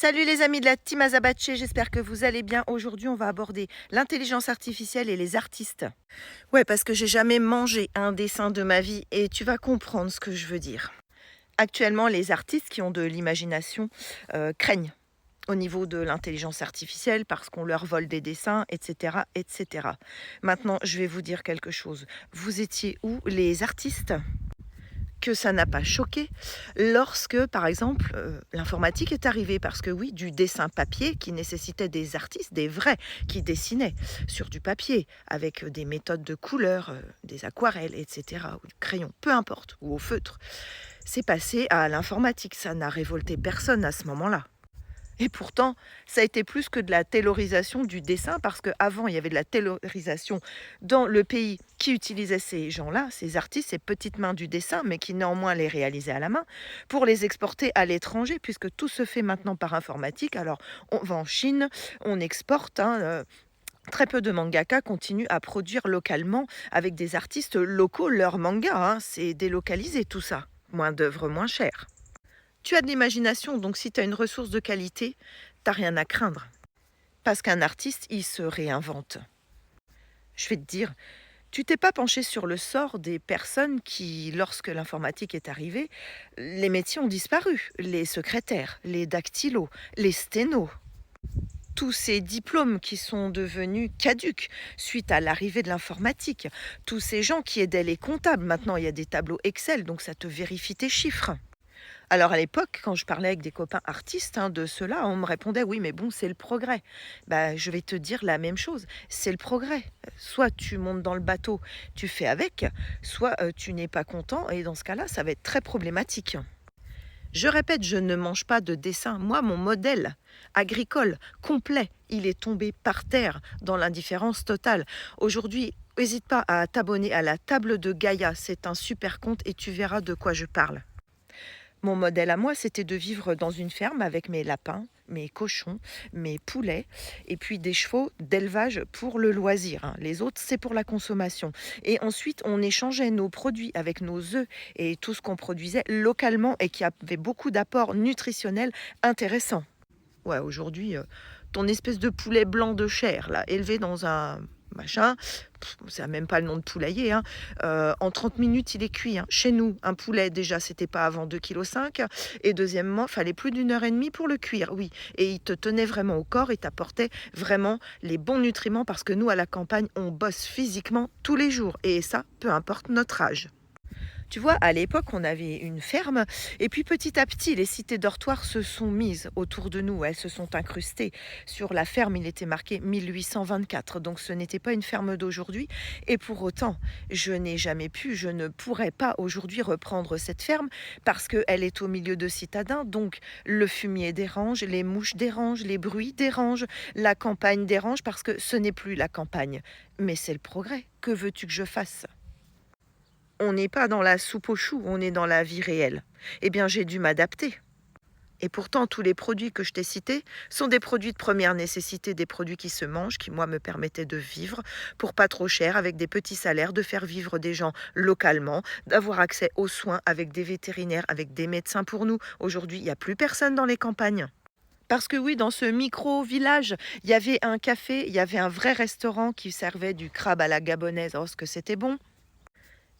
Salut les amis de la team Azabache, j'espère que vous allez bien. Aujourd'hui, on va aborder l'intelligence artificielle et les artistes. Ouais, parce que j'ai jamais mangé un dessin de ma vie et tu vas comprendre ce que je veux dire. Actuellement, les artistes qui ont de l'imagination craignent au niveau de l'intelligence artificielle parce qu'on leur vole des dessins, etc., etc. Maintenant, je vais vous dire quelque chose. Vous étiez où, les artistes, que ça n'a pas choqué lorsque, par exemple, l'informatique est arrivée. Parce que oui, du dessin papier qui nécessitait des artistes, des vrais, qui dessinaient sur du papier avec des méthodes de couleurs, des aquarelles, etc., ou du crayon, peu importe, ou au feutre, c'est passé à l'informatique. Ça n'a révolté personne à ce moment-là. Et pourtant, ça a été plus que de la taylorisation du dessin, parce qu'avant, il y avait de la taylorisation dans le pays qui utilisait ces gens-là, ces artistes, ces petites mains du dessin, mais qui néanmoins les réalisaient à la main, pour les exporter à l'étranger, puisque tout se fait maintenant par informatique. Alors, on va en Chine, on exporte, très peu de mangaka continuent à produire localement avec des artistes locaux leurs mangas, c'est délocalisé tout ça. Moins d'œuvres, moins chères. Tu as de l'imagination, donc si tu as une ressource de qualité, t'as rien à craindre. Parce qu'un artiste, il se réinvente. Je vais te dire, tu t'es pas penché sur le sort des personnes qui, lorsque l'informatique est arrivée, les métiers ont disparu. Les secrétaires, les dactylos, les sténos. Tous ces diplômes qui sont devenus caducs suite à l'arrivée de l'informatique. Tous ces gens qui aidaient les comptables. Maintenant, il y a des tableaux Excel, donc ça te vérifie tes chiffres. Alors à l'époque, quand je parlais avec des copains artistes, de cela, on me répondait: «Oui, mais bon, c'est le progrès». Bah, je vais te dire la même chose, c'est le progrès. Soit tu montes dans le bateau, tu fais avec, soit, tu n'es pas content et dans ce cas-là, ça va être très problématique. Je répète, je ne mange pas de dessin. Moi, mon modèle agricole complet, il est tombé par terre dans l'indifférence totale. Aujourd'hui, hésite pas à t'abonner à la table de Gaïa, c'est un super compte et tu verras de quoi je parle. Mon modèle à moi, c'était de vivre dans une ferme avec mes lapins, mes cochons, mes poulets et puis des chevaux d'élevage pour le loisir, Les autres, c'est pour la consommation. Et ensuite, on échangeait nos produits avec nos œufs et tout ce qu'on produisait localement et qui avait beaucoup d'apports nutritionnels intéressants. Ouais, aujourd'hui, ton espèce de poulet blanc de chair, là, élevé dans un machin, ça a même pas le nom de poulailler, en 30 minutes, il est cuit, Chez nous, un poulet, déjà, c'était pas avant 2,5 kg et deuxièmement, fallait plus d'une heure et demie pour le cuire, oui, et il te tenait vraiment au corps et t'apportait vraiment les bons nutriments parce que nous, à la campagne, on bosse physiquement tous les jours et ça, peu importe notre âge. Tu vois, à l'époque, on avait une ferme et puis petit à petit, les cités dortoirs se sont mises autour de nous. Elles se sont incrustées. Sur la ferme, il était marqué 1824, donc ce n'était pas une ferme d'aujourd'hui. Et pour autant, je n'ai jamais pu, je ne pourrais pas aujourd'hui reprendre cette ferme parce qu'elle est au milieu de citadins. Donc le fumier dérange, les mouches dérangent, les bruits dérangent, la campagne dérange parce que ce n'est plus la campagne. Mais c'est le progrès. Que veux-tu que je fasse? On n'est pas dans la soupe aux choux, on est dans la vie réelle. Eh bien, j'ai dû m'adapter. Et pourtant, tous les produits que je t'ai cités sont des produits de première nécessité, des produits qui se mangent, qui, moi, me permettaient de vivre pour pas trop cher, avec des petits salaires, de faire vivre des gens localement, d'avoir accès aux soins avec des vétérinaires, avec des médecins pour nous. Aujourd'hui, il n'y a plus personne dans les campagnes. Parce que oui, dans ce micro-village, il y avait un café, il y avait un vrai restaurant qui servait du crabe à la gabonaise. Oh, ce que c'était bon!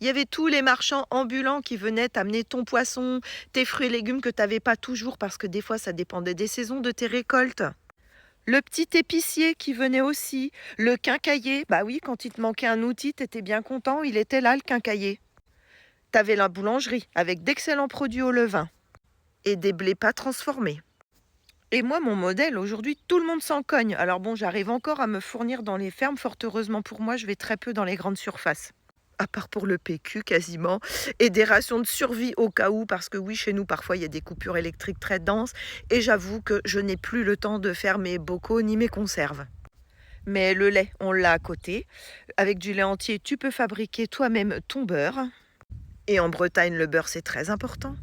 Il y avait tous les marchands ambulants qui venaient t'amener ton poisson, tes fruits et légumes que tu n'avais pas toujours parce que des fois ça dépendait des saisons de tes récoltes. Le petit épicier qui venait aussi, le quincaillier, bah oui, quand il te manquait un outil, t'étais bien content, il était là le quincaillier. T'avais la boulangerie avec d'excellents produits au levain et des blés pas transformés. Et moi, mon modèle, aujourd'hui, tout le monde s'en cogne. Alors bon, j'arrive encore à me fournir dans les fermes, fort heureusement pour moi, je vais très peu dans les grandes surfaces. À part pour le PQ quasiment, et des rations de survie au cas où, parce que oui, chez nous, parfois, il y a des coupures électriques très denses, et j'avoue que je n'ai plus le temps de faire mes bocaux ni mes conserves. Mais le lait, on l'a à côté. Avec du lait entier, tu peux fabriquer toi-même ton beurre. Et en Bretagne, le beurre, c'est très important.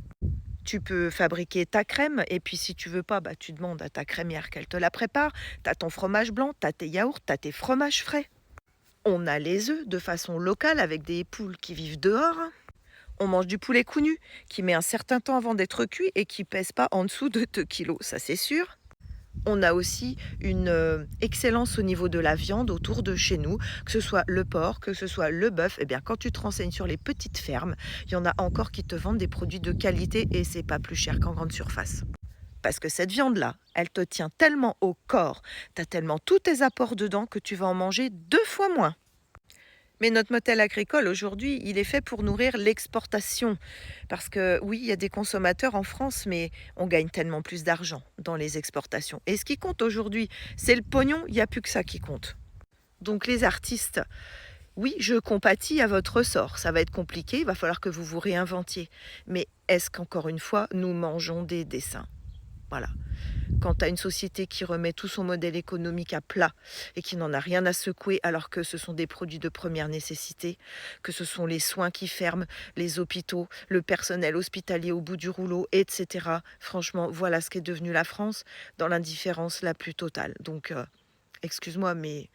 Tu peux fabriquer ta crème, et puis si tu veux pas, bah, tu demandes à ta crémière qu'elle te la prépare. T'as ton fromage blanc, t'as tes yaourts, t'as tes fromages frais. On a les œufs de façon locale avec des poules qui vivent dehors. On mange du poulet cou nu qui met un certain temps avant d'être cuit et qui pèse pas en dessous de 2 kilos, ça c'est sûr. On a aussi une excellence au niveau de la viande autour de chez nous, que ce soit le porc, que ce soit le bœuf. Eh bien, quand tu te renseignes sur les petites fermes, il y en a encore qui te vendent des produits de qualité et c'est pas plus cher qu'en grande surface. Parce que cette viande-là, elle te tient tellement au corps, tu as tellement tous tes apports dedans que tu vas en manger 2 fois moins. Mais notre modèle agricole aujourd'hui, il est fait pour nourrir l'exportation. Parce que oui, il y a des consommateurs en France, mais on gagne tellement plus d'argent dans les exportations. Et ce qui compte aujourd'hui, c'est le pognon, il n'y a plus que ça qui compte. Donc les artistes, oui, je compatis à votre sort. Ça va être compliqué, il va falloir que vous vous réinventiez. Mais est-ce qu'encore une fois, nous mangeons des dessins? Voilà. Quand tu as une société qui remet tout son modèle économique à plat et qui n'en a rien à secouer alors que ce sont des produits de première nécessité, que ce sont les soins qui ferment, les hôpitaux, le personnel hospitalier au bout du rouleau, etc. Franchement, voilà ce qu'est devenu la France dans l'indifférence la plus totale. Donc, excuse-moi, mais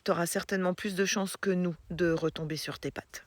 tu auras certainement plus de chances que nous de retomber sur tes pattes.